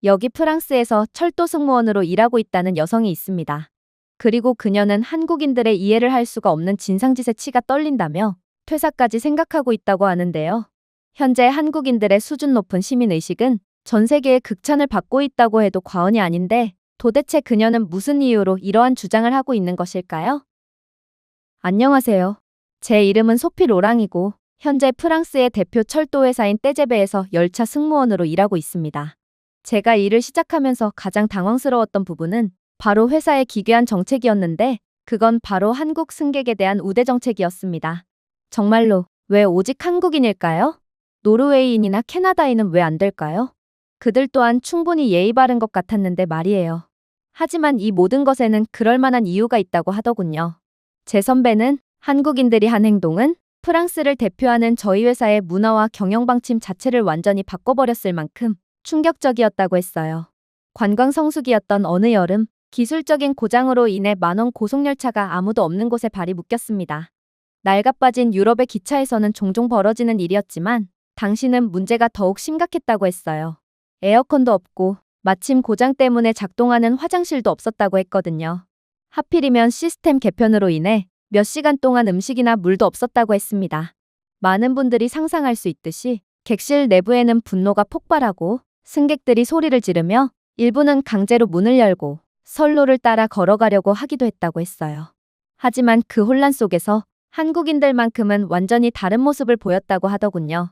여기 프랑스에서 철도 승무원으로 일하고 있다는 여성이 있습니다. 그리고 그녀는 한국인들의 이해를 할 수가 없는 진상짓에 치가 떨린다며 퇴사까지 생각하고 있다고 하는데요. 현재 한국인들의 수준 높은 시민의식은 전 세계에 극찬을 받고 있다고 해도 과언이 아닌데 도대체 그녀는 무슨 이유로 이러한 주장을 하고 있는 것일까요? 안녕하세요. 제 이름은 소피 로랑이고 현재 프랑스의 대표 철도회사인 떼제베에서 열차 승무원으로 일하고 있습니다. 제가 일을 시작하면서 가장 당황스러웠던 부분은 바로 회사의 기괴한 정책이었는데 그건 바로 한국 승객에 대한 우대 정책이었습니다. 정말로 왜 오직 한국인일까요? 노르웨이인이나 캐나다인은 왜 안 될까요? 그들 또한 충분히 예의 바른 것 같았는데 말이에요. 하지만 이 모든 것에는 그럴 만한 이유가 있다고 하더군요. 제 선배는 한국인들이 한 행동은 프랑스를 대표하는 저희 회사의 문화와 경영 방침 자체를 완전히 바꿔버렸을 만큼 충격적이었다고 했어요. 관광 성수기였던 어느 여름, 기술적인 고장으로 인해 만원 고속열차가 아무도 없는 곳에 발이 묶였습니다. 낡아빠진 유럽의 기차에서는 종종 벌어지는 일이었지만 당시는 문제가 더욱 심각했다고 했어요. 에어컨도 없고 마침 고장 때문에 작동하는 화장실도 없었다고 했거든요. 하필이면 시스템 개편으로 인해 몇 시간 동안 음식이나 물도 없었다고 했습니다. 많은 분들이 상상할 수 있듯이 객실 내부에는 분노가 폭발하고 승객들이 소리를 지르며 일부는 강제로 문을 열고 선로를 따라 걸어가려고 하기도 했다고 했어요. 하지만 그 혼란 속에서 한국인들만큼은 완전히 다른 모습을 보였다고 하더군요.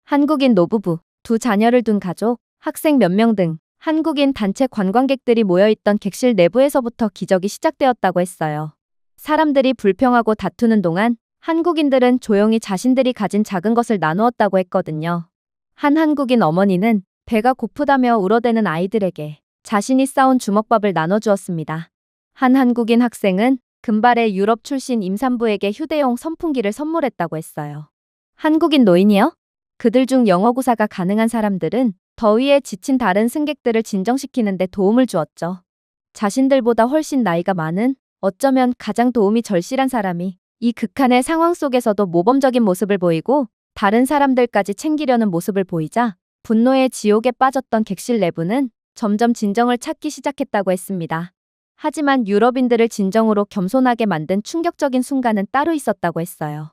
한국인 노부부, 두 자녀를 둔 가족, 학생 몇 명 등 한국인 단체 관광객들이 모여있던 객실 내부에서부터 기적이 시작되었다고 했어요. 사람들이 불평하고 다투는 동안 한국인들은 조용히 자신들이 가진 작은 것을 나누었다고 했거든요. 한 한국인 어머니는 배가 고프다며 울어대는 아이들에게 자신이 싸온 주먹밥을 나눠주었습니다. 한 한국인 학생은 금발의 유럽 출신 임산부에게 휴대용 선풍기를 선물했다고 했어요. 한국인 노인이요? 그들 중 영어 구사가 가능한 사람들은 더위에 지친 다른 승객들을 진정시키는 데 도움을 주었죠. 자신들보다 훨씬 나이가 많은, 어쩌면 가장 도움이 절실한 사람이 이 극한의 상황 속에서도 모범적인 모습을 보이고 다른 사람들까지 챙기려는 모습을 보이자 분노의 지옥에 빠졌던 객실 내부는 점점 진정을 찾기 시작했다고 했습니다. 하지만 유럽인들을 진정으로 겸손하게 만든 충격적인 순간은 따로 있었다고 했어요.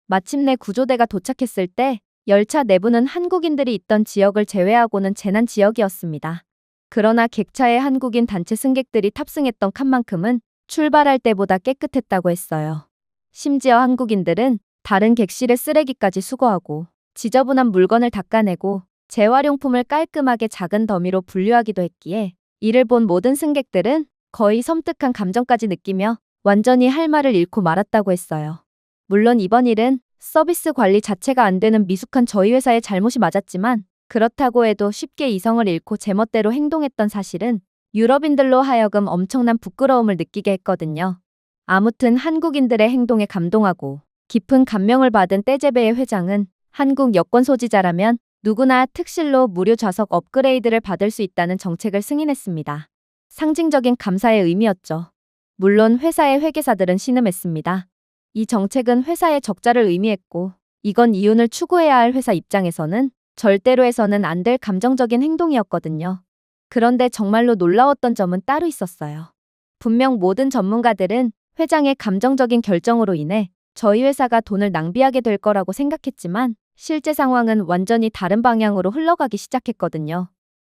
마침내 구조대가 도착했을 때 열차 내부는 한국인들이 있던 지역을 제외하고는 재난 지역이었습니다. 그러나 객차에 한국인 단체 승객들이 탑승했던 칸만큼은 출발할 때보다 깨끗했다고 했어요. 심지어 한국인들은 다른 객실의 쓰레기까지 수거하고 지저분한 물건을 닦아내고 재활용품을 깔끔하게 작은 더미로 분류하기도 했기에 이를 본 모든 승객들은 거의 섬뜩한 감정까지 느끼며 완전히 할 말을 잃고 말았다고 했어요. 물론 이번 일은 서비스 관리 자체가 안 되는 미숙한 저희 회사의 잘못이 맞았지만 그렇다고 해도 쉽게 이성을 잃고 제멋대로 행동했던 사실은 유럽인들로 하여금 엄청난 부끄러움을 느끼게 했거든요. 아무튼 한국인들의 행동에 감동하고 깊은 감명을 받은 떼제베의 회장은 한국 여권 소지자라면 누구나 특실로 무료 좌석 업그레이드를 받을 수 있다는 정책을 승인했습니다. 상징적인 감사의 의미였죠. 물론 회사의 회계사들은 신음했습니다. 이 정책은 회사의 적자를 의미했고 이건 이윤을 추구해야 할 회사 입장에서는 절대로 해서는 안 될 감정적인 행동이었거든요. 그런데 정말로 놀라웠던 점은 따로 있었어요. 분명 모든 전문가들은 회장의 감정적인 결정으로 인해 저희 회사가 돈을 낭비하게 될 거라고 생각했지만 실제 상황은 완전히 다른 방향으로 흘러가기 시작했거든요.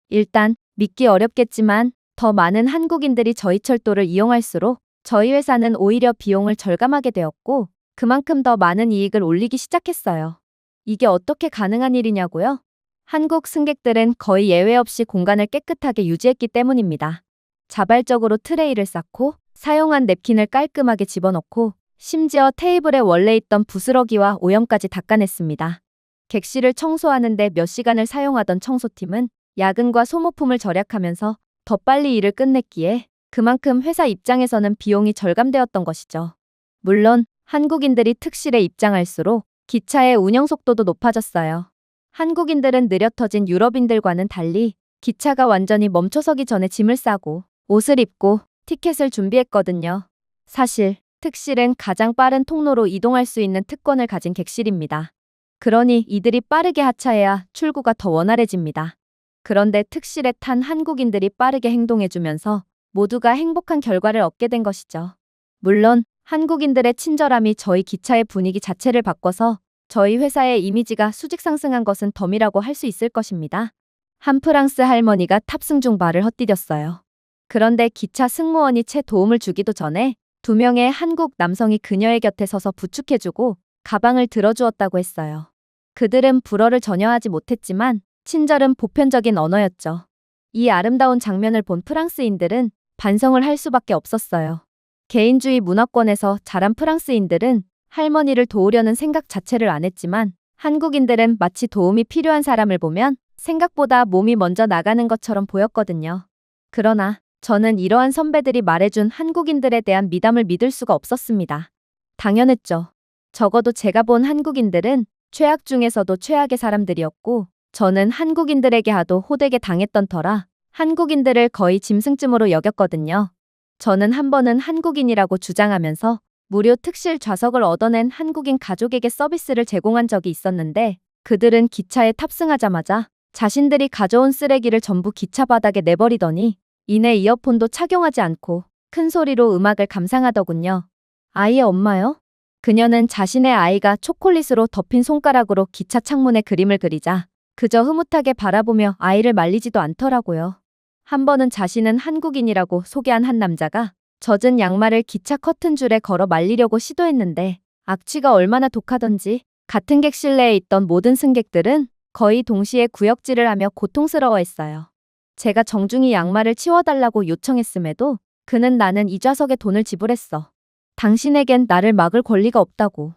일단 믿기 어렵겠지만 더 많은 한국인들이 저희 철도를 이용할수록 저희 회사는 오히려 비용을 절감하게 되었고 그만큼 더 많은 이익을 올리기 시작했어요. 이게 어떻게 가능한 일이냐고요? 한국 승객들은 거의 예외 없이 공간을 깨끗하게 유지했기 때문입니다. 자발적으로 트레이를 쌓고 사용한 냅킨을 깔끔하게 집어넣고 심지어 테이블에 원래 있던 부스러기와 오염까지 닦아냈습니다. 객실을 청소하는데 몇 시간을 사용하던 청소팀은 야근과 소모품을 절약하면서 더 빨리 일을 끝냈기에 그만큼 회사 입장에서는 비용이 절감되었던 것이죠. 물론 한국인들이 특실에 입장할수록 기차의 운영 속도도 높아졌어요. 한국인들은 느려 터진 유럽인들과는 달리 기차가 완전히 멈춰서기 전에 짐을 싸고 옷을 입고 티켓을 준비했거든요. 사실 특실은 가장 빠른 통로로 이동할 수 있는 특권을 가진 객실입니다. 그러니 이들이 빠르게 하차해야 출구가 더 원활해집니다. 그런데 특실에 탄 한국인들이 빠르게 행동해주면서 모두가 행복한 결과를 얻게 된 것이죠. 물론 한국인들의 친절함이 저희 기차의 분위기 자체를 바꿔서 저희 회사의 이미지가 수직 상승한 것은 덤이라고 할 수 있을 것입니다. 한 프랑스 할머니가 탑승 중 발을 헛디뎠어요. 그런데 기차 승무원이 채 도움을 주기도 전에 2명의 한국 남성이 그녀의 곁에 서서 부축해주고 가방을 들어주었다고 했어요. 그들은 불어를 전혀 하지 못했지만 친절은 보편적인 언어였죠. 이 아름다운 장면을 본 프랑스인들은 반성을 할 수밖에 없었어요. 개인주의 문화권에서 자란 프랑스인들은 할머니를 도우려는 생각 자체를 안 했지만 한국인들은 마치 도움이 필요한 사람을 보면 생각보다 몸이 먼저 나가는 것처럼 보였거든요. 그러나 저는 이러한 선배들이 말해준 한국인들에 대한 미담을 믿을 수가 없었습니다. 당연했죠. 적어도 제가 본 한국인들은 최악 중에서도 최악의 사람들이었고 저는 한국인들에게 하도 호되게 당했던 터라 한국인들을 거의 짐승쯤으로 여겼거든요. 저는 한 번은 한국인이라고 주장하면서 무료 특실 좌석을 얻어낸 한국인 가족에게 서비스를 제공한 적이 있었는데 그들은 기차에 탑승하자마자 자신들이 가져온 쓰레기를 전부 기차 바닥에 내버리더니 이내 이어폰도 착용하지 않고 큰 소리로 음악을 감상하더군요. 아이의 엄마요? 그녀는 자신의 아이가 초콜릿으로 덮인 손가락으로 기차 창문에 그림을 그리자 그저 흐뭇하게 바라보며 아이를 말리지도 않더라고요. 한 번은 자신은 한국인이라고 소개한 한 남자가 젖은 양말을 기차 커튼줄에 걸어 말리려고 시도했는데 악취가 얼마나 독하던지 같은 객실내에 있던 모든 승객들은 거의 동시에 구역질을 하며 고통스러워했어요. 제가 정중히 양말을 치워달라고 요청했음에도 그는 나는 이 좌석에 돈을 지불했어. 당신에겐 나를 막을 권리가 없다고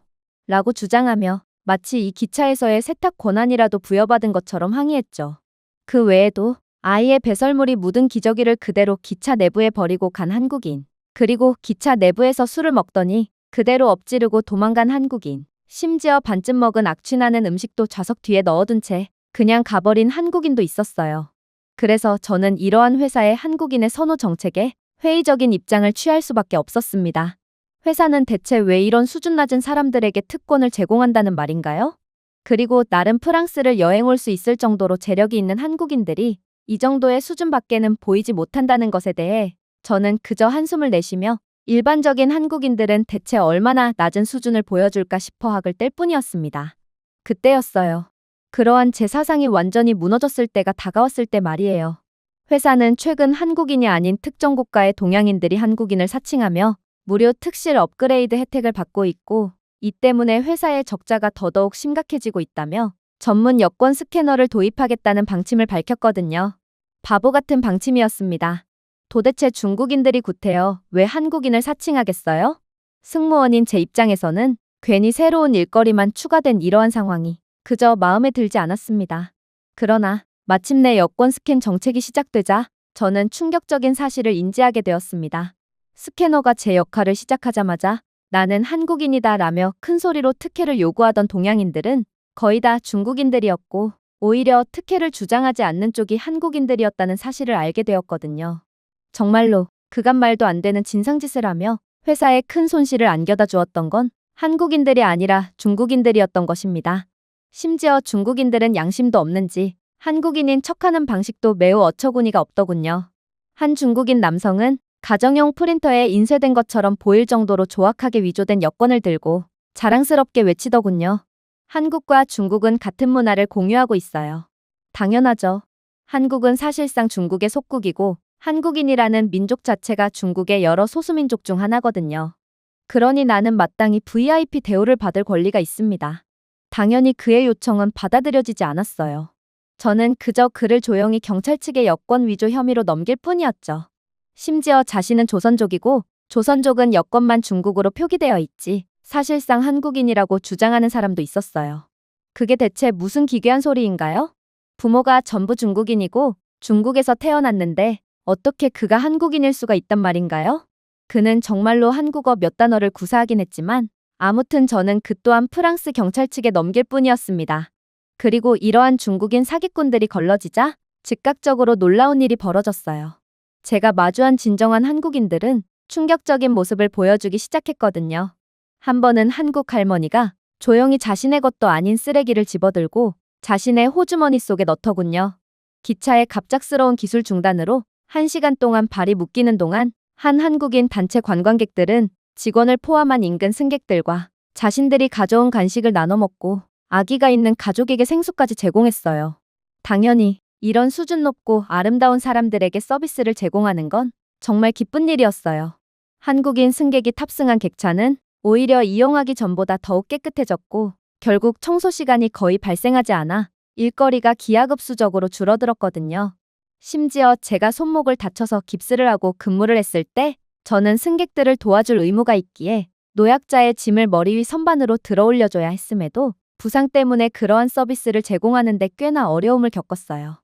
라고 주장하며 마치 이 기차에서의 세탁 권한이라도 부여받은 것처럼 항의했죠. 그 외에도 아이의 배설물이 묻은 기저귀를 그대로 기차 내부에 버리고 간 한국인, 그리고 기차 내부에서 술을 먹더니 그대로 엎지르고 도망간 한국인, 심지어 반쯤 먹은 악취나는 음식도 좌석 뒤에 넣어둔 채 그냥 가버린 한국인도 있었어요. 그래서 저는 이러한 회사의 한국인의 선호 정책에 회의적인 입장을 취할 수밖에 없었습니다. 회사는 대체 왜 이런 수준 낮은 사람들에게 특권을 제공한다는 말인가요? 그리고 나름 프랑스를 여행 올 수 있을 정도로 재력이 있는 한국인들이 이 정도의 수준밖에는 보이지 못한다는 것에 대해 저는 그저 한숨을 내쉬며 일반적인 한국인들은 대체 얼마나 낮은 수준을 보여줄까 싶어 학을 뗄 뿐이었습니다. 그때였어요. 그러한 제 사상이 완전히 무너졌을 때가 다가왔을 때 말이에요. 회사는 최근 한국인이 아닌 특정 국가의 동양인들이 한국인을 사칭하며 무료 특실 업그레이드 혜택을 받고 있고 이 때문에 회사의 적자가 더더욱 심각해지고 있다며 전문 여권 스캐너를 도입하겠다는 방침을 밝혔거든요. 바보 같은 방침이었습니다. 도대체 중국인들이 구태여 왜 한국인을 사칭하겠어요? 승무원인 제 입장에서는 괜히 새로운 일거리만 추가된 이러한 상황이 그저 마음에 들지 않았습니다. 그러나 마침내 여권 스캔 정책이 시작되자 저는 충격적인 사실을 인지하게 되었습니다. 스캐너가 제 역할을 시작하자마자 나는 한국인이다 라며 큰 소리로 특혜를 요구하던 동양인들은 거의 다 중국인들이었고 오히려 특혜를 주장하지 않는 쪽이 한국인들이었다는 사실을 알게 되었거든요. 정말로 그간 말도 안 되는 진상짓을 하며 회사에 큰 손실을 안겨다 주었던 건 한국인들이 아니라 중국인들이었던 것입니다. 심지어 중국인들은 양심도 없는지 한국인인 척하는 방식도 매우 어처구니가 없더군요. 한 중국인 남성은 가정용 프린터에 인쇄된 것처럼 보일 정도로 조악하게 위조된 여권을 들고 자랑스럽게 외치더군요. 한국과 중국은 같은 문화를 공유하고 있어요. 당연하죠. 한국은 사실상 중국의 속국이고 한국인이라는 민족 자체가 중국의 여러 소수민족 중 하나거든요. 그러니 나는 마땅히 VIP 대우를 받을 권리가 있습니다. 당연히 그의 요청은 받아들여지지 않았어요. 저는 그저 그를 조용히 경찰 측의 여권 위조 혐의로 넘길 뿐이었죠. 심지어 자신은 조선족이고 조선족은 여권만 중국으로 표기되어 있지 사실상 한국인이라고 주장하는 사람도 있었어요. 그게 대체 무슨 기괴한 소리인가요? 부모가 전부 중국인이고 중국에서 태어났는데 어떻게 그가 한국인일 수가 있단 말인가요? 그는 정말로 한국어 몇 단어를 구사하긴 했지만 아무튼 저는 그 또한 프랑스 경찰 측에 넘길 뿐이었습니다. 그리고 이러한 중국인 사기꾼들이 걸러지자 즉각적으로 놀라운 일이 벌어졌어요. 제가 마주한 진정한 한국인들은 충격적인 모습을 보여주기 시작했거든요. 한 번은 한국 할머니가 조용히 자신의 것도 아닌 쓰레기를 집어들고 자신의 호주머니 속에 넣더군요. 기차의 갑작스러운 기술 중단으로 1시간 동안 발이 묶이는 동안 한 한국인 단체 관광객들은 직원을 포함한 인근 승객들과 자신들이 가져온 간식을 나눠 먹고 아기가 있는 가족에게 생수까지 제공했어요. 당연히 이런 수준 높고 아름다운 사람들에게 서비스를 제공하는 건 정말 기쁜 일이었어요. 한국인 승객이 탑승한 객차는 오히려 이용하기 전보다 더욱 깨끗해졌고 결국 청소 시간이 거의 발생하지 않아 일거리가 기하급수적으로 줄어들었거든요. 심지어 제가 손목을 다쳐서 깁스를 하고 근무를 했을 때 저는 승객들을 도와줄 의무가 있기에 노약자의 짐을 머리 위 선반으로 들어 올려줘야 했음에도 부상 때문에 그러한 서비스를 제공하는 데 꽤나 어려움을 겪었어요.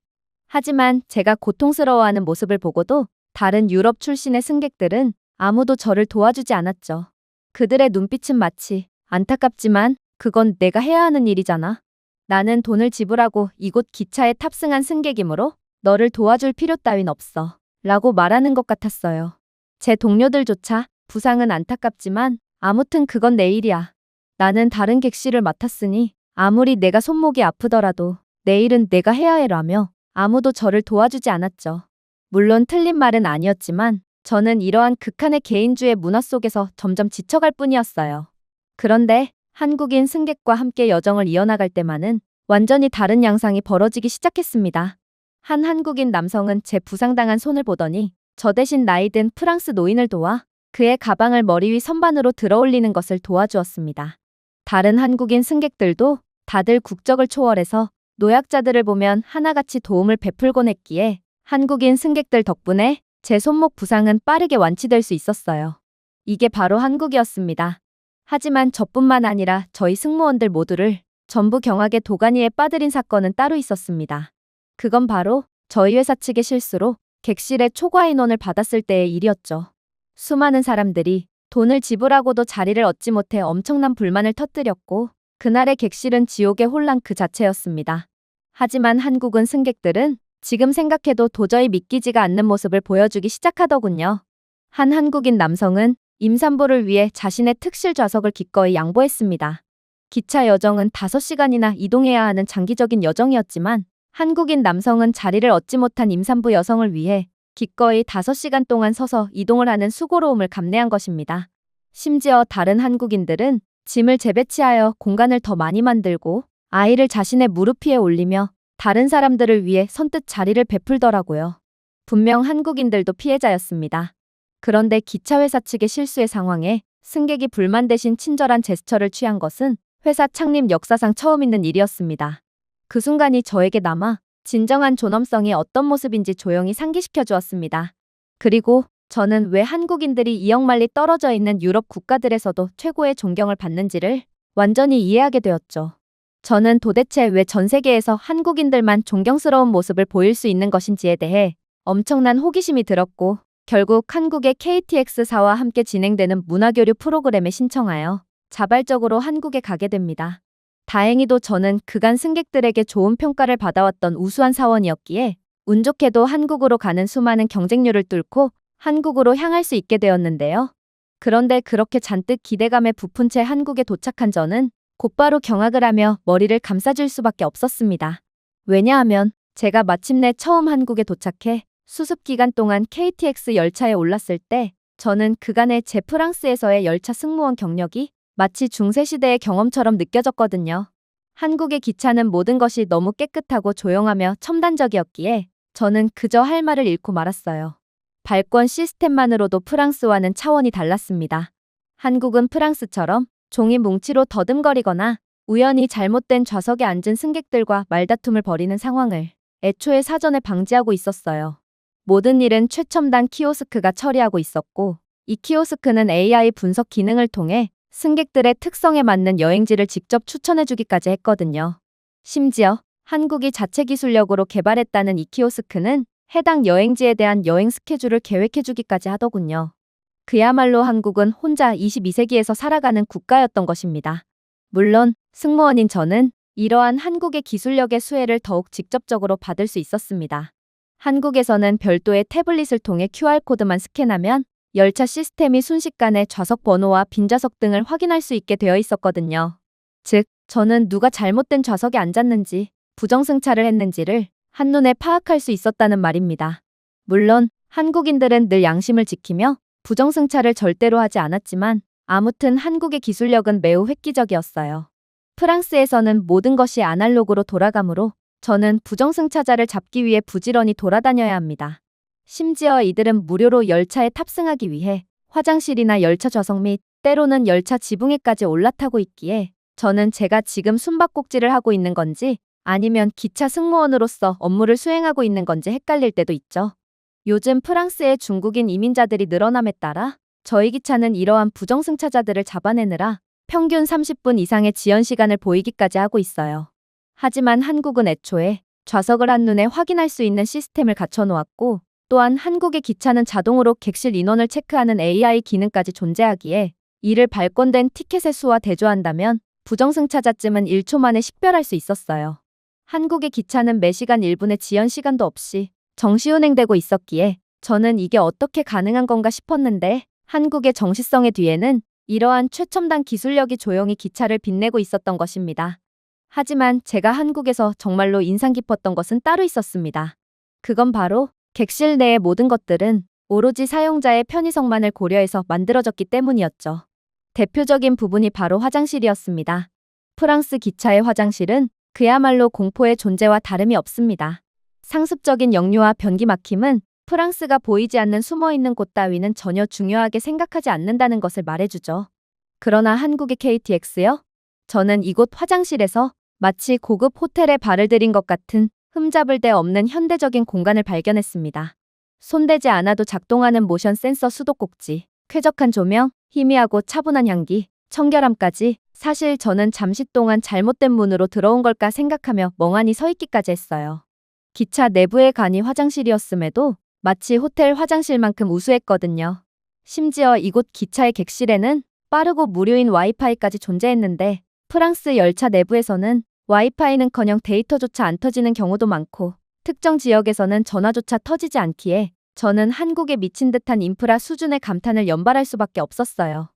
하지만 제가 고통스러워하는 모습을 보고도 다른 유럽 출신의 승객들은 아무도 저를 도와주지 않았죠. 그들의 눈빛은 마치 안타깝지만 그건 내가 해야 하는 일이잖아. 나는 돈을 지불하고 이곳 기차에 탑승한 승객이므로 너를 도와줄 필요 따윈 없어. 라고 말하는 것 같았어요. 제 동료들조차 부상은 안타깝지만 아무튼 그건 내 일이야. 나는 다른 객실을 맡았으니 아무리 내가 손목이 아프더라도 내 일은 내가 해야 해라며 아무도 저를 도와주지 않았죠. 물론 틀린 말은 아니었지만 저는 이러한 극한의 개인주의 문화 속에서 점점 지쳐갈 뿐이었어요. 그런데 한국인 승객과 함께 여정을 이어나갈 때만은 완전히 다른 양상이 벌어지기 시작했습니다. 한 한국인 남성은 제 부상당한 손을 보더니 저 대신 나이든 프랑스 노인을 도와 그의 가방을 머리 위 선반으로 들어 올리는 것을 도와주었습니다. 다른 한국인 승객들도 다들 국적을 초월해서 노약자들을 보면 하나같이 도움을 베풀곤 했기에 한국인 승객들 덕분에 제 손목 부상은 빠르게 완치될 수 있었어요. 이게 바로 한국이었습니다. 하지만 저뿐만 아니라 저희 승무원들 모두를 전부 경악의 도가니에 빠뜨린 사건은 따로 있었습니다. 그건 바로 저희 회사 측의 실수로 객실에 초과 인원을 받았을 때의 일이었죠. 수많은 사람들이 돈을 지불하고도 자리를 얻지 못해 엄청난 불만을 터뜨렸고 그날의 객실은 지옥의 혼란 그 자체였습니다. 하지만 한국은 승객들은 지금 생각해도 도저히 믿기지가 않는 모습을 보여주기 시작하더군요. 한 한국인 남성은 임산부를 위해 자신의 특실 좌석을 기꺼이 양보했습니다. 기차 여정은 5시간이나 이동해야 하는 장기적인 여정이었지만 한국인 남성은 자리를 얻지 못한 임산부 여성을 위해 기꺼이 5시간 동안 서서 이동을 하는 수고로움을 감내한 것입니다. 심지어 다른 한국인들은 짐을 재배치하여 공간을 더 많이 만들고 아이를 자신의 무릎 위에 올리며 다른 사람들을 위해 선뜻 자리를 베풀더라고요. 분명 한국인들도 피해자였습니다. 그런데 기차 회사 측의 실수의 상황에 승객이 불만 대신 친절한 제스처를 취한 것은 회사 창립 역사상 처음 있는 일이었습니다. 그 순간이 저에게 남아 진정한 존엄성이 어떤 모습인지 조용히 상기시켜 주었습니다. 그리고 저는 왜 한국인들이 이역만리 떨어져 있는 유럽 국가들에서도 최고의 존경을 받는지를 완전히 이해하게 되었죠. 저는 도대체 왜 전 세계에서 한국인들만 존경스러운 모습을 보일 수 있는 것인지에 대해 엄청난 호기심이 들었고 결국 한국의 KTX사와 함께 진행되는 문화교류 프로그램에 신청하여 자발적으로 한국에 가게 됩니다. 다행히도 저는 그간 승객들에게 좋은 평가를 받아왔던 우수한 사원이었기에 운 좋게도 한국으로 가는 수많은 경쟁률을 뚫고 한국으로 향할 수 있게 되었는데요. 그런데 그렇게 잔뜩 기대감에 부푼 채 한국에 도착한 저는 곧바로 경악을 하며 머리를 감싸줄 수밖에 없었습니다. 왜냐하면 제가 마침내 처음 한국에 도착해 수습 기간 동안 KTX 열차에 올랐을 때 저는 그간의 제 프랑스에서의 열차 승무원 경력이 마치 중세시대의 경험처럼 느껴졌거든요. 한국의 기차는 모든 것이 너무 깨끗하고 조용하며 첨단적이었기에 저는 그저 할 말을 잃고 말았어요. 발권 시스템만으로도 프랑스와는 차원이 달랐습니다. 한국은 프랑스처럼 종이 뭉치로 더듬거리거나 우연히 잘못된 좌석에 앉은 승객들과 말다툼을 벌이는 상황을 애초에 사전에 방지하고 있었어요. 모든 일은 최첨단 키오스크가 처리하고 있었고 이 키오스크는 AI 분석 기능을 통해 승객들의 특성에 맞는 여행지를 직접 추천해주기까지 했거든요. 심지어 한국이 자체 기술력으로 개발했다는 이 키오스크는 해당 여행지에 대한 여행 스케줄을 계획해주기까지 하더군요. 그야말로 한국은 혼자 22세기에서 살아가는 국가였던 것입니다. 물론 승무원인 저는 이러한 한국의 기술력의 수혜를 더욱 직접적으로 받을 수 있었습니다. 한국에서는 별도의 태블릿을 통해 QR코드만 스캔하면 열차 시스템이 순식간에 좌석 번호와 빈좌석 등을 확인할 수 있게 되어 있었거든요. 즉, 저는 누가 잘못된 좌석에 앉았는지, 부정승차를 했는지를 한눈에 파악할 수 있었다는 말입니다. 물론 한국인들은 늘 양심을 지키며 부정승차를 절대로 하지 않았지만 아무튼 한국의 기술력은 매우 획기적이었어요. 프랑스에서는 모든 것이 아날로그로 돌아가므로 저는 부정승차자를 잡기 위해 부지런히 돌아다녀야 합니다. 심지어 이들은 무료로 열차에 탑승하기 위해 화장실이나 열차 좌석 및 때로는 열차 지붕에까지 올라타고 있기에 저는 제가 지금 숨바꼭질을 하고 있는 건지 아니면 기차 승무원으로서 업무를 수행하고 있는 건지 헷갈릴 때도 있죠. 요즘 프랑스의 중국인 이민자들이 늘어남에 따라 저희 기차는 이러한 부정승차자들을 잡아내느라 평균 30분 이상의 지연 시간을 보이기까지 하고 있어요. 하지만 한국은 애초에 좌석을 한눈에 확인할 수 있는 시스템을 갖춰놓았고 또한 한국의 기차는 자동으로 객실 인원을 체크하는 AI 기능까지 존재하기에 이를 발권된 티켓의 수와 대조한다면 부정승차자쯤은 1초 만에 식별할 수 있었어요. 한국의 기차는 매시간 1분의 지연 시간도 없이 정시 운행되고 있었기에 저는 이게 어떻게 가능한 건가 싶었는데 한국의 정시성의 뒤에는 이러한 최첨단 기술력이 조용히 기차를 빛내고 있었던 것입니다. 하지만 제가 한국에서 정말로 인상 깊었던 것은 따로 있었습니다. 그건 바로 객실 내의 모든 것들은 오로지 사용자의 편의성만을 고려해서 만들어졌기 때문이었죠. 대표적인 부분이 바로 화장실이었습니다. 프랑스 기차의 화장실은 그야말로 공포의 존재와 다름이 없습니다. 상습적인 역류와 변기 막힘은 프랑스가 보이지 않는 숨어있는 곳 따위는 전혀 중요하게 생각하지 않는다는 것을 말해주죠. 그러나 한국의 KTX요? 저는 이곳 화장실에서 마치 고급 호텔에 발을 들인 것 같은 흠잡을 데 없는 현대적인 공간을 발견했습니다. 손대지 않아도 작동하는 모션 센서 수도꼭지, 쾌적한 조명, 희미하고 차분한 향기, 청결함까지 사실 저는 잠시 동안 잘못된 문으로 들어온 걸까 생각하며 멍하니 서 있기까지 했어요. 기차 내부의 간이 화장실이었음에도 마치 호텔 화장실만큼 우수했거든요. 심지어 이곳 기차의 객실에는 빠르고 무료인 와이파이까지 존재했는데 프랑스 열차 내부에서는 와이파이는커녕 데이터조차 안 터지는 경우도 많고 특정 지역에서는 전화조차 터지지 않기에 저는 한국에 미친 듯한 인프라 수준의 감탄을 연발할 수밖에 없었어요.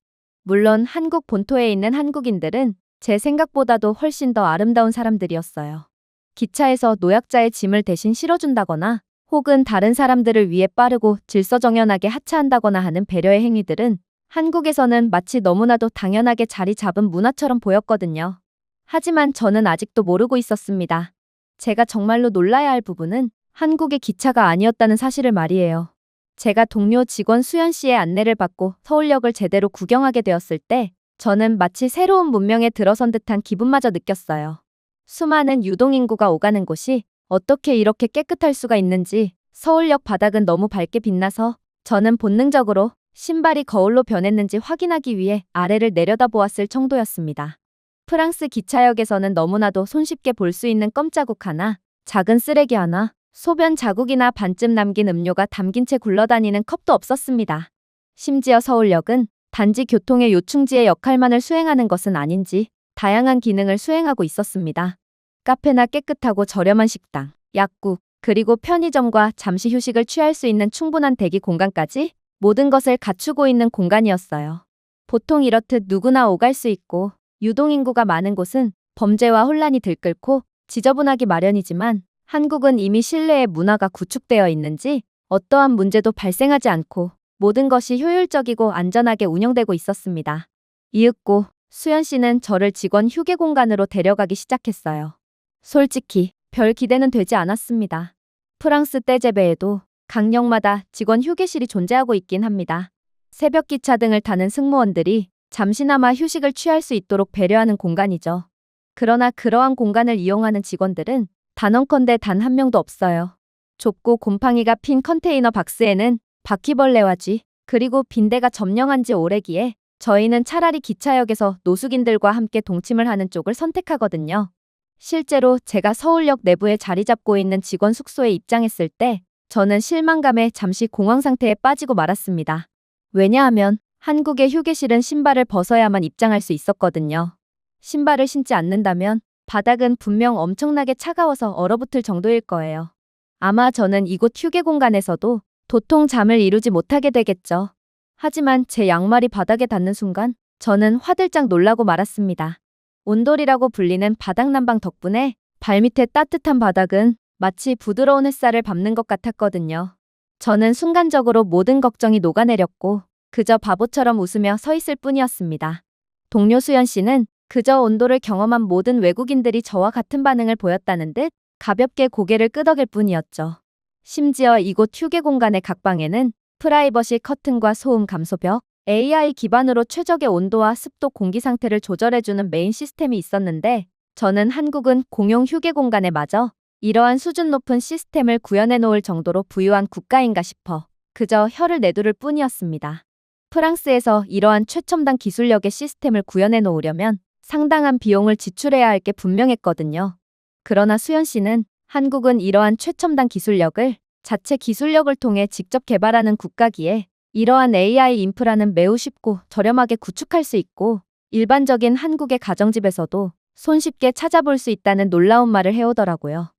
물론 한국 본토에 있는 한국인들은 제 생각보다도 훨씬 더 아름다운 사람들이었어요. 기차에서 노약자의 짐을 대신 실어준다거나 혹은 다른 사람들을 위해 빠르고 질서정연하게 하차한다거나 하는 배려의 행위들은 한국에서는 마치 너무나도 당연하게 자리 잡은 문화처럼 보였거든요. 하지만 저는 아직도 모르고 있었습니다. 제가 정말로 놀라야 할 부분은 한국의 기차가 아니었다는 사실을 말이에요. 제가 동료 직원 수연 씨의 안내를 받고 서울역을 제대로 구경하게 되었을 때 저는 마치 새로운 문명에 들어선 듯한 기분마저 느꼈어요. 수많은 유동인구가 오가는 곳이 어떻게 이렇게 깨끗할 수가 있는지 서울역 바닥은 너무 밝게 빛나서 저는 본능적으로 신발이 거울로 변했는지 확인하기 위해 아래를 내려다보았을 정도였습니다. 프랑스 기차역에서는 너무나도 손쉽게 볼 수 있는 껌자국 하나, 작은 쓰레기 하나, 소변 자국이나 반쯤 남긴 음료가 담긴 채 굴러다니는 컵도 없었습니다. 심지어 서울역은 단지 교통의 요충지의 역할만을 수행하는 것은 아닌지 다양한 기능을 수행하고 있었습니다. 카페나 깨끗하고 저렴한 식당, 약국, 그리고 편의점과 잠시 휴식을 취할 수 있는 충분한 대기 공간까지 모든 것을 갖추고 있는 공간이었어요. 보통 이렇듯 누구나 오갈 수 있고 유동인구가 많은 곳은 범죄와 혼란이 들끓고 지저분하기 마련이지만 한국은 이미 실내의 문화가 구축되어 있는지 어떠한 문제도 발생하지 않고 모든 것이 효율적이고 안전하게 운영되고 있었습니다. 이윽고 수연 씨는 저를 직원 휴게 공간으로 데려가기 시작했어요. 솔직히 별 기대는 되지 않았습니다. 프랑스 떼제베에도 강역마다 직원 휴게실이 존재하고 있긴 합니다. 새벽 기차 등을 타는 승무원들이 잠시나마 휴식을 취할 수 있도록 배려하는 공간이죠. 그러나 그러한 공간을 이용하는 직원들은 단언컨대 단 한 명도 없어요. 좁고 곰팡이가 핀 컨테이너 박스에는 바퀴벌레와 쥐, 그리고 빈대가 점령한 지 오래기에 저희는 차라리 기차역에서 노숙인들과 함께 동침을 하는 쪽을 선택하거든요. 실제로 제가 서울역 내부에 자리 잡고 있는 직원 숙소에 입장했을 때 저는 실망감에 잠시 공황 상태에 빠지고 말았습니다. 왜냐하면 한국의 휴게실은 신발을 벗어야만 입장할 수 있었거든요. 신발을 신지 않는다면 바닥은 분명 엄청나게 차가워서 얼어붙을 정도일 거예요. 아마 저는 이곳 휴게 공간에서도 도통 잠을 이루지 못하게 되겠죠. 하지만 제 양말이 바닥에 닿는 순간 저는 화들짝 놀라고 말았습니다. 온돌이라고 불리는 바닥난방 덕분에 발밑의 따뜻한 바닥은 마치 부드러운 햇살을 밟는 것 같았거든요. 저는 순간적으로 모든 걱정이 녹아내렸고 그저 바보처럼 웃으며 서 있을 뿐이었습니다. 동료 수연 씨는 그저 온도를 경험한 모든 외국인들이 저와 같은 반응을 보였다는 듯 가볍게 고개를 끄덕일 뿐이었죠. 심지어 이곳 휴게 공간의 각 방에는 프라이버시 커튼과 소음 감소벽, AI 기반으로 최적의 온도와 습도 공기 상태를 조절해주는 메인 시스템이 있었는데 저는 한국은 공용 휴게 공간에 마저 이러한 수준 높은 시스템을 구현해 놓을 정도로 부유한 국가인가 싶어 그저 혀를 내두를 뿐이었습니다. 프랑스에서 이러한 최첨단 기술력의 시스템을 구현해 놓으려면 상당한 비용을 지출해야 할 게 분명했거든요. 그러나 수연 씨는 한국은 이러한 최첨단 기술력을 자체 기술력을 통해 직접 개발하는 국가기에 이러한 AI 인프라는 매우 쉽고 저렴하게 구축할 수 있고 일반적인 한국의 가정집에서도 손쉽게 찾아볼 수 있다는 놀라운 말을 해오더라고요.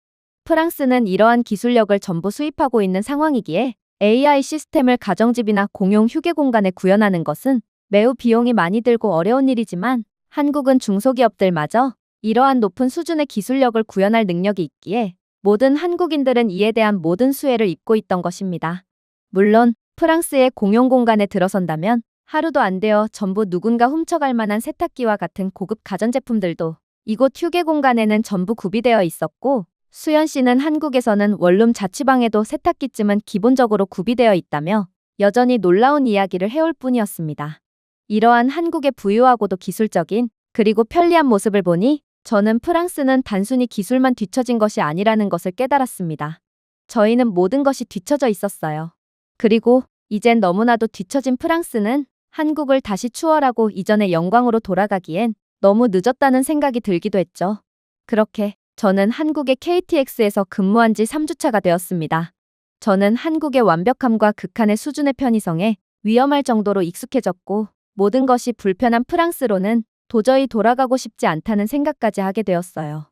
프랑스는 이러한 기술력을 전부 수입하고 있는 상황이기에 AI 시스템을 가정집이나 공용 휴게 공간에 구현하는 것은 매우 비용이 많이 들고 어려운 일이지만 한국은 중소기업들마저 이러한 높은 수준의 기술력을 구현할 능력이 있기에 모든 한국인들은 이에 대한 모든 수혜를 입고 있던 것입니다. 물론 프랑스의 공용 공간에 들어선다면 하루도 안 되어 전부 누군가 훔쳐갈 만한 세탁기와 같은 고급 가전제품들도 이곳 휴게 공간에는 전부 구비되어 있었고 수연 씨는 한국에서는 원룸 자취방에도 세탁기쯤은 기본적으로 구비되어 있다며 여전히 놀라운 이야기를 해올 뿐이었습니다. 이러한 한국의 부유하고도 기술적인 그리고 편리한 모습을 보니 저는 프랑스는 단순히 기술만 뒤처진 것이 아니라는 것을 깨달았습니다. 저희는 모든 것이 뒤처져 있었어요. 그리고 이젠 너무나도 뒤처진 프랑스는 한국을 다시 추월하고 이전의 영광으로 돌아가기엔 너무 늦었다는 생각이 들기도 했죠. 그렇게 저는 한국의 KTX에서 근무한 지 3주차가 되었습니다. 저는 한국의 완벽함과 극한의 수준의 편의성에 위험할 정도로 익숙해졌고 모든 것이 불편한 프랑스로는 도저히 돌아가고 싶지 않다는 생각까지 하게 되었어요.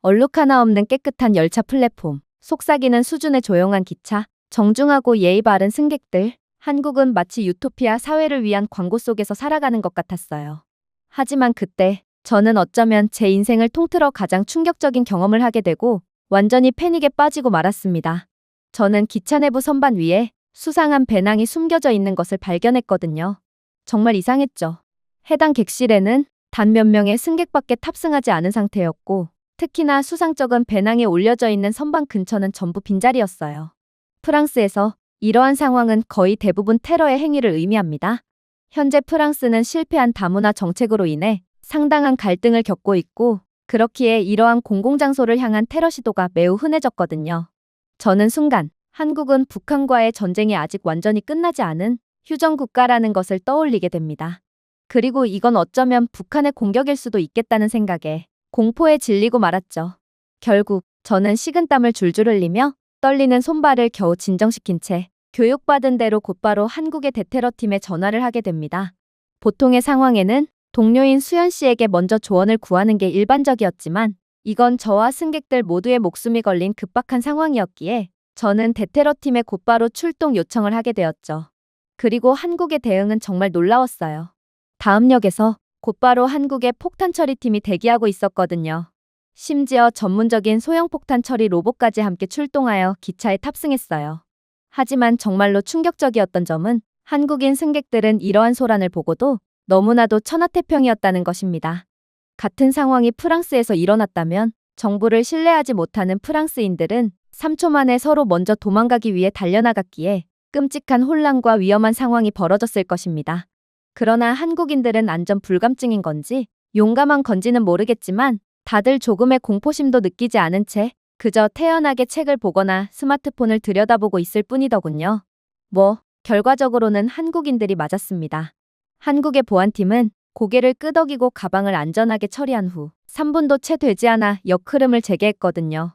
얼룩 하나 없는 깨끗한 열차 플랫폼, 속삭이는 수준의 조용한 기차, 정중하고 예의 바른 승객들, 한국은 마치 유토피아 사회를 위한 광고 속에서 살아가는 것 같았어요. 하지만 그때 저는 어쩌면 제 인생을 통틀어 가장 충격적인 경험을 하게 되고 완전히 패닉에 빠지고 말았습니다. 저는 기차 내부 선반 위에 수상한 배낭이 숨겨져 있는 것을 발견했거든요. 정말 이상했죠. 해당 객실에는 단 몇 명의 승객밖에 탑승하지 않은 상태였고 특히나 수상쩍은 배낭에 올려져 있는 선반 근처는 전부 빈자리였어요. 프랑스에서 이러한 상황은 거의 대부분 테러의 행위를 의미합니다. 현재 프랑스는 실패한 다문화 정책으로 인해 상당한 갈등을 겪고 있고 그렇기에 이러한 공공장소를 향한 테러 시도가 매우 흔해졌거든요. 저는 순간 한국은 북한과의 전쟁이 아직 완전히 끝나지 않은 휴전국가라는 것을 떠올리게 됩니다. 그리고 이건 어쩌면 북한의 공격일 수도 있겠다는 생각에 공포에 질리고 말았죠. 결국 저는 식은땀을 줄줄 흘리며 떨리는 손발을 겨우 진정시킨 채 교육받은 대로 곧바로 한국의 대테러팀에 전화를 하게 됩니다. 보통의 상황에는 동료인 수연 씨에게 먼저 조언을 구하는 게 일반적이었지만 이건 저와 승객들 모두의 목숨이 걸린 급박한 상황이었기에 저는 대테러팀에 곧바로 출동 요청을 하게 되었죠. 그리고 한국의 대응은 정말 놀라웠어요. 다음 역에서 곧바로 한국의 폭탄 처리팀이 대기하고 있었거든요. 심지어 전문적인 소형 폭탄 처리 로봇까지 함께 출동하여 기차에 탑승했어요. 하지만 정말로 충격적이었던 점은 한국인 승객들은 이러한 소란을 보고도 너무나도 천하태평이었다는 것입니다. 같은 상황이 프랑스에서 일어났다면 정부를 신뢰하지 못하는 프랑스인들은 3초 만에 서로 먼저 도망가기 위해 달려나갔기에 끔찍한 혼란과 위험한 상황이 벌어졌을 것입니다. 그러나 한국인들은 안전 불감증인 건지 용감한 건지는 모르겠지만 다들 조금의 공포심도 느끼지 않은 채 그저 태연하게 책을 보거나 스마트폰을 들여다보고 있을 뿐이더군요. 결과적으로는 한국인들이 맞았습니다. 한국의 보안팀은 고개를 끄덕이고 가방을 안전하게 처리한 후 3분도 채 되지 않아 역흐름을 재개했거든요.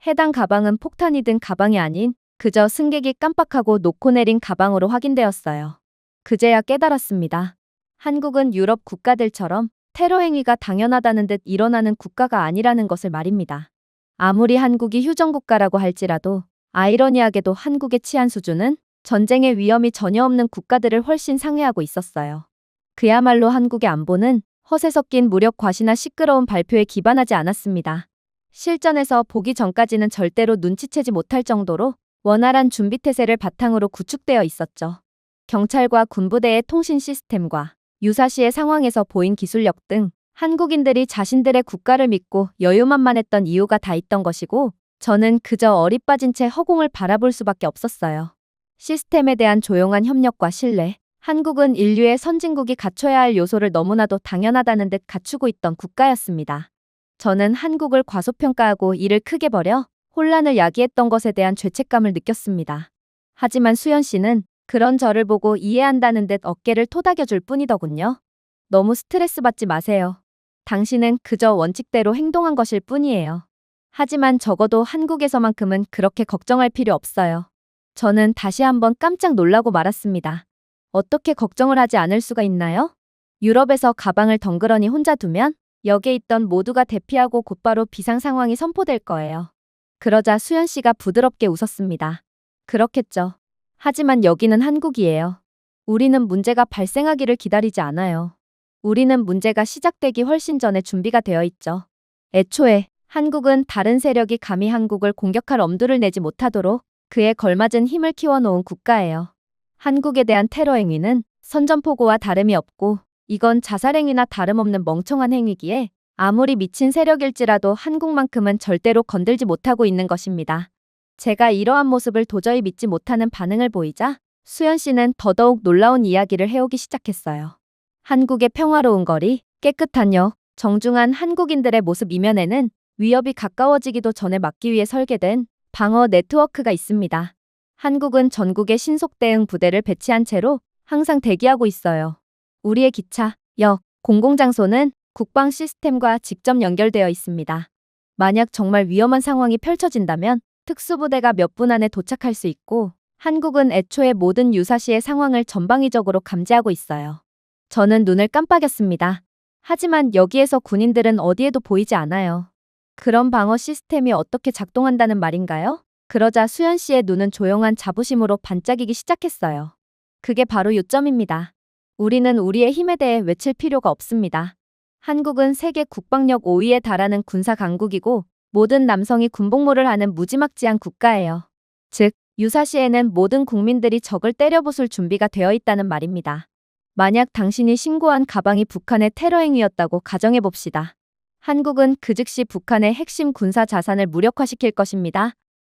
해당 가방은 폭탄이 든 가방이 아닌 그저 승객이 깜빡하고 놓고 내린 가방으로 확인되었어요. 그제야 깨달았습니다. 한국은 유럽 국가들처럼 테러 행위가 당연하다는 듯 일어나는 국가가 아니라는 것을 말입니다. 아무리 한국이 휴전국가라고 할지라도 아이러니하게도 한국의 치안 수준은 전쟁의 위험이 전혀 없는 국가들을 훨씬 상회하고 있었어요. 그야말로 한국의 안보는 허세 섞인 무력 과시나 시끄러운 발표에 기반하지 않았습니다. 실전에서 보기 전까지는 절대로 눈치채지 못할 정도로 원활한 준비태세를 바탕으로 구축되어 있었죠. 경찰과 군부대의 통신 시스템과 유사시의 상황에서 보인 기술력 등 한국인들이 자신들의 국가를 믿고 여유만만했던 이유가 다 있던 것이고, 저는 그저 어리빠진 채 허공을 바라볼 수밖에 없었어요. 시스템에 대한 조용한 협력과 신뢰, 한국은 인류의 선진국이 갖춰야 할 요소를 너무나도 당연하다는 듯 갖추고 있던 국가였습니다. 저는 한국을 과소평가하고 이를 크게 버려 혼란을 야기했던 것에 대한 죄책감을 느꼈습니다. 하지만 수연 씨는 그런 저를 보고 이해한다는 듯 어깨를 토닥여줄 뿐이더군요. 너무 스트레스 받지 마세요. 당신은 그저 원칙대로 행동한 것일 뿐이에요. 하지만 적어도 한국에서만큼은 그렇게 걱정할 필요 없어요. 저는 다시 한번 깜짝 놀라고 말았습니다. 어떻게 걱정을 하지 않을 수가 있나요? 유럽에서 가방을 덩그러니 혼자 두면 역에 있던 모두가 대피하고 곧바로 비상 상황이 선포될 거예요. 그러자 수연 씨가 부드럽게 웃었습니다. 그렇겠죠. 하지만 여기는 한국이에요. 우리는 문제가 발생하기를 기다리지 않아요. 우리는 문제가 시작되기 훨씬 전에 준비가 되어 있죠. 애초에 한국은 다른 세력이 감히 한국을 공격할 엄두를 내지 못하도록 그에 걸맞은 힘을 키워놓은 국가예요. 한국에 대한 테러 행위는 선전포고와 다름이 없고, 이건 자살행위나 다름없는 멍청한 행위기에 아무리 미친 세력일지라도 한국만큼은 절대로 건들지 못하고 있는 것입니다. 제가 이러한 모습을 도저히 믿지 못하는 반응을 보이자 수연 씨는 더더욱 놀라운 이야기를 해오기 시작했어요. 한국의 평화로운 거리, 깨끗한 역, 정중한 한국인들의 모습 이면에는 위협이 가까워지기도 전에 막기 위해 설계된 방어 네트워크가 있습니다. 한국은 전국에 신속 대응 부대를 배치한 채로 항상 대기하고 있어요. 우리의 기차, 역, 공공장소는 국방 시스템과 직접 연결되어 있습니다. 만약 정말 위험한 상황이 펼쳐진다면 특수부대가 몇 분 안에 도착할 수 있고, 한국은 애초에 모든 유사시의 상황을 전방위적으로 감지하고 있어요. 저는 눈을 깜빡였습니다. 하지만 여기에서 군인들은 어디에도 보이지 않아요. 그런 방어 시스템이 어떻게 작동한다는 말인가요? 그러자 수연 씨의 눈은 조용한 자부심으로 반짝이기 시작했어요. 그게 바로 요점입니다. 우리는 우리의 힘에 대해 외칠 필요가 없습니다. 한국은 세계 국방력 5위에 달하는 군사 강국이고, 모든 남성이 군복무를 하는 무지막지한 국가예요. 즉, 유사시에는 모든 국민들이 적을 때려부술 준비가 되어 있다는 말입니다. 만약 당신이 신고한 가방이 북한의 테러 행위였다고 가정해봅시다. 한국은 그 즉시 북한의 핵심 군사 자산을 무력화시킬 것입니다.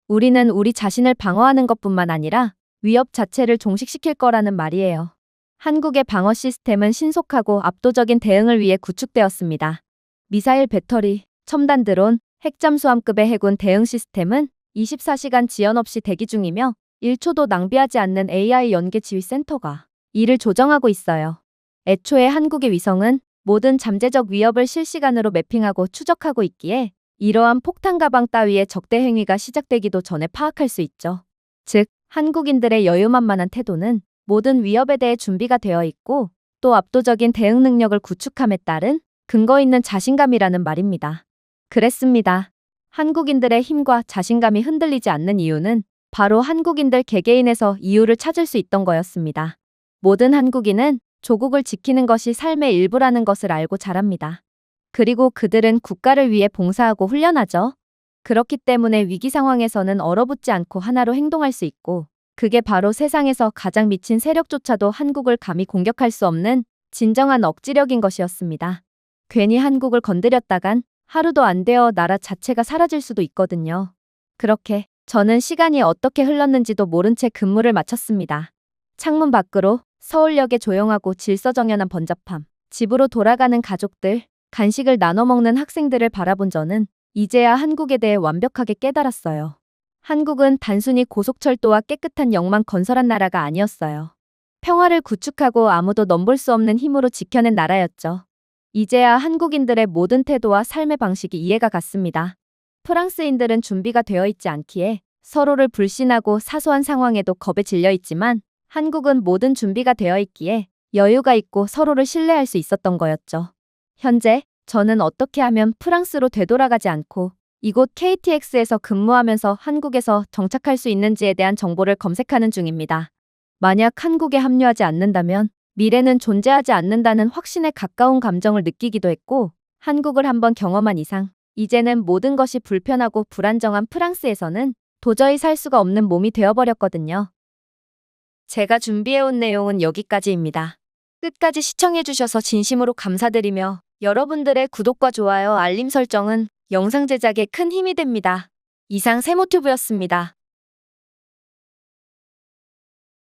우리는 우리 자신을 방어하는 것뿐만 아니라 위협 자체를 종식시킬 거라는 말이에요. 한국의 방어 시스템은 신속하고 압도적인 대응을 위해 구축되었습니다. 미사일 배터리, 첨단 드론, 핵잠수함급의 해군 대응 시스템은 24시간 지연 없이 대기 중이며 1초도 낭비하지 않는 AI 연계 지휘 센터가 이를 조정하고 있어요. 애초에 한국의 위성은 모든 잠재적 위협을 실시간으로 매핑하고 추적하고 있기에 이러한 폭탄 가방 따위의 적대 행위가 시작되기도 전에 파악할 수 있죠. 즉, 한국인들의 여유만만한 태도는 모든 위협에 대해 준비가 되어 있고, 또 압도적인 대응 능력을 구축함에 따른 근거 있는 자신감이라는 말입니다. 그랬습니다. 한국인들의 힘과 자신감이 흔들리지 않는 이유는 바로 한국인들 개개인에서 이유를 찾을 수 있던 거였습니다. 모든 한국인은 조국을 지키는 것이 삶의 일부라는 것을 알고 자랍니다. 그리고 그들은 국가를 위해 봉사하고 훈련하죠. 그렇기 때문에 위기 상황에서는 얼어붙지 않고 하나로 행동할 수 있고, 그게 바로 세상에서 가장 미친 세력조차도 한국을 감히 공격할 수 없는 진정한 억지력인 것이었습니다. 괜히 한국을 건드렸다간 하루도 안 되어 나라 자체가 사라질 수도 있거든요. 그렇게 저는 시간이 어떻게 흘렀는지도 모른 채 근무를 마쳤습니다. 창문 밖으로 서울역의 조용하고 질서정연한 번잡함, 집으로 돌아가는 가족들, 간식을 나눠 먹는 학생들을 바라본 저는 이제야 한국에 대해 완벽하게 깨달았어요. 한국은 단순히 고속철도와 깨끗한 역만 건설한 나라가 아니었어요. 평화를 구축하고 아무도 넘볼 수 없는 힘으로 지켜낸 나라였죠. 이제야 한국인들의 모든 태도와 삶의 방식이 이해가 갔습니다. 프랑스인들은 준비가 되어 있지 않기에 서로를 불신하고 사소한 상황에도 겁에 질려 있지만, 한국은 모든 준비가 되어 있기에 여유가 있고 서로를 신뢰할 수 있었던 거였죠. 현재 저는 어떻게 하면 프랑스로 되돌아가지 않고 이곳 KTX에서 근무하면서 한국에서 정착할 수 있는지에 대한 정보를 검색하는 중입니다. 만약 한국에 합류하지 않는다면 미래는 존재하지 않는다는 확신에 가까운 감정을 느끼기도 했고, 한국을 한번 경험한 이상 이제는 모든 것이 불편하고 불안정한 프랑스에서는 도저히 살 수가 없는 몸이 되어버렸거든요. 제가 준비해온 내용은 여기까지입니다. 끝까지 시청해주셔서 진심으로 감사드리며 여러분들의 구독과 좋아요, 알림 설정은 영상 제작에 큰 힘이 됩니다. 이상 세모튜브였습니다.